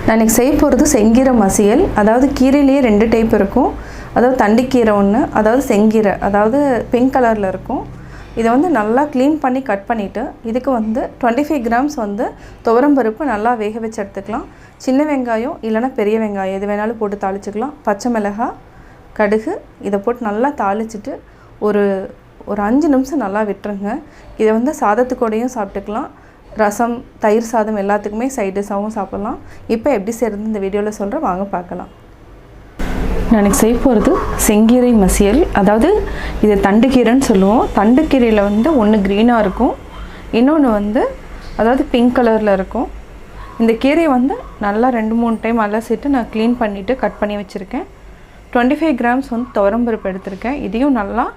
நான் இன்றைக்கி செய்ய போகிறது செங்கீரை மசியல். அதாவது கீரையிலேயே 2 டைப் இருக்கும். அதாவது தண்டிக்கீரை ஒன்று, அதாவது செங்கீரை, அதாவது பிங்க் கலரில் இருக்கும். இதை வந்து நல்லா க்ளீன் பண்ணி கட் பண்ணிவிட்டு இதுக்கு வந்து 25 கிராம்ஸ் வந்து துவரம்பருப்பு நல்லா வேக வச்சு எடுத்துக்கலாம். சின்ன வெங்காயம் இல்லைனா பெரிய வெங்காயம் எது வேணாலும் போட்டு தாளிச்சிக்கலாம். பச்சை மிளகாய், கடுகு இதை போட்டு நல்லா தாளிச்சிட்டு ஒரு 5 நிமிஷம் நல்லா விட்டுருங்க. இதை வந்து சாதத்துக்கூடையும் சாப்பிட்டுக்கலாம். ரசம், தயிர் சாதம் எல்லாத்துக்குமே சைட் டிஷ்ஷாகவும் சாப்பிட்லாம். இப்போ எப்படி செய்கிறது இந்த வீடியோவில் சொல்கிறேன், வாங்க பார்க்கலாம். நான் இன்றைக்கி செய்ய போகிறது செங்கீரை மசியல். அதாவது இது தண்டுக்கீரைன்னு சொல்லுவோம். தண்டுக்கீரையில் வந்து ஒன்று க்ரீனாக இருக்கும், இன்னொன்று வந்து அதாவது பிங்க் கலரில் இருக்கும். இந்த கீரையை வந்து நல்லா 2-3 டைம் அலசிட்டு நான் க்ளீன் பண்ணிவிட்டு கட் பண்ணி வச்சுருக்கேன். 25 கிராம்ஸ் வந்து துவரம்பருப்பு எடுத்திருக்கேன். இதையும் நல்லா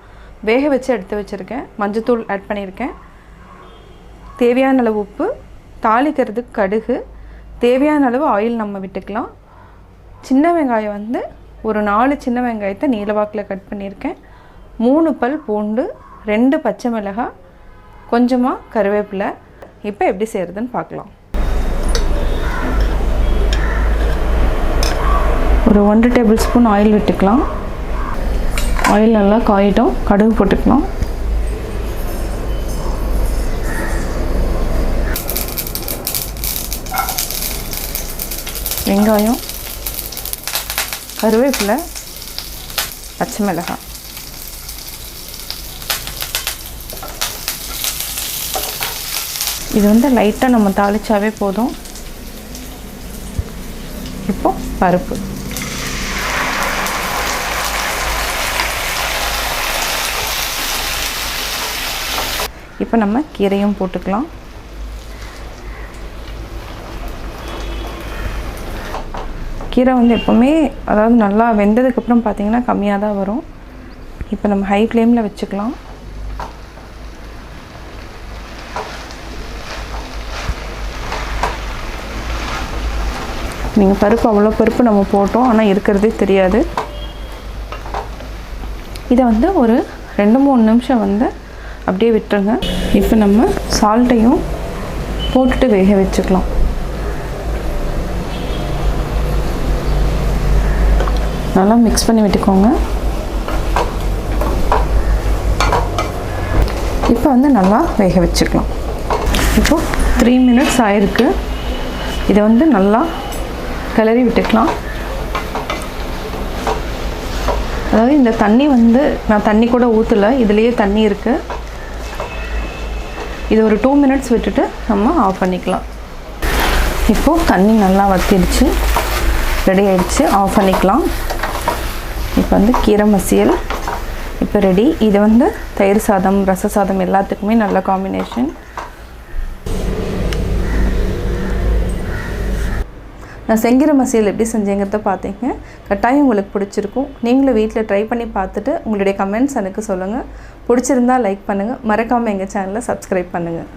வேக வச்சு எடுத்து வச்சுருக்கேன். மஞ்சத்தூள் ஆட் பண்ணியிருக்கேன். தேவையான அளவு உப்பு, தாளிக்கிறதுக்கு கடுகு, தேவையான அளவு ஆயில் நம்ம விட்டுக்கலாம். சின்ன வெங்காயம் வந்து ஒரு 4 சின்ன வெங்காயத்தை நீளவாக்கில் கட் பண்ணியிருக்கேன். 3 பல் பூண்டு, 2 பச்சை மிளகாய், கொஞ்சமாக கருவேப்பிலை. இப்போ எப்படி செய்கிறதுன்னு பார்க்கலாம். ஒரு 1 டேபிள் ஸ்பூன் ஆயில் விட்டுக்கலாம். ஆயில் நல்லா காயிட்டும். கடுகு போட்டுக்கலாம். வெங்காயம், கருவேப்பிலை, பச்சை மிளகாய். இது வந்து லைட்டாக நம்ம தாளிச்சாவே போதும். இப்போ பருப்பு, இப்போ நம்ம கீரையும் போட்டுக்கலாம். கீரை வந்து எப்போவுமே அதாவது நல்லா வெந்ததுக்கப்புறம் பார்த்திங்கன்னா கம்மியாக தான் வரும். இப்போ நம்ம ஹை ஃப்ளேமில் வச்சுக்கலாம். நீங்கள் பருப்பு அவ்வளோ பருப்பு நம்ம போட்டோம், ஆனால் இருக்கிறதே தெரியாது. இதை வந்து ஒரு 2-3 நிமிஷம் வந்து அப்படியே விட்டுருங்க. இப்போ நம்ம சால்ட்டையும் போட்டுட்டு வேக வச்சுக்கலாம். நல்லா மிக்ஸ் பண்ணி விட்டுக்கோங்க. இப்போ வந்து நல்லா வேக வச்சுக்கலாம். இப்போது 3 மினிட்ஸ் ஆயிருக்கு. இதை வந்து நல்லா கிளறி விட்டுக்கலாம். அதாவது இந்த தண்ணி வந்து நான் தண்ணி கூட ஊற்றலை, இதுலேயே தண்ணி இருக்குது. இது ஒரு 2 மினிட்ஸ் விட்டுட்டு நம்ம ஆஃப் பண்ணிக்கலாம். இப்போது தண்ணி நல்லா வற்றிடுச்சு, ரெடி ஆகிடுச்சு. ஆஃப் பண்ணிக்கலாம். இப்போ வந்து கீரை மசியல் இப்போ ரெடி. இது வந்து தயிர் சாதம், ரச சாதம் எல்லாத்துக்குமே நல்ல காம்பினேஷன். நான் செங்கீரை மசியல் எப்படி செஞ்சேங்கிறத பார்த்தீங்க. கட்டாயம் உங்களுக்கு பிடிச்சிருக்கும். நீங்களும் வீட்டில் ட்ரை பண்ணி பார்த்துட்டு உங்களுடைய கமெண்ட்ஸ் எனக்கு சொல்லுங்கள். பிடிச்சிருந்தால் லைக் பண்ணுங்கள். மறக்காமல் எங்கள் சேனலை சப்ஸ்கிரைப் பண்ணுங்கள்.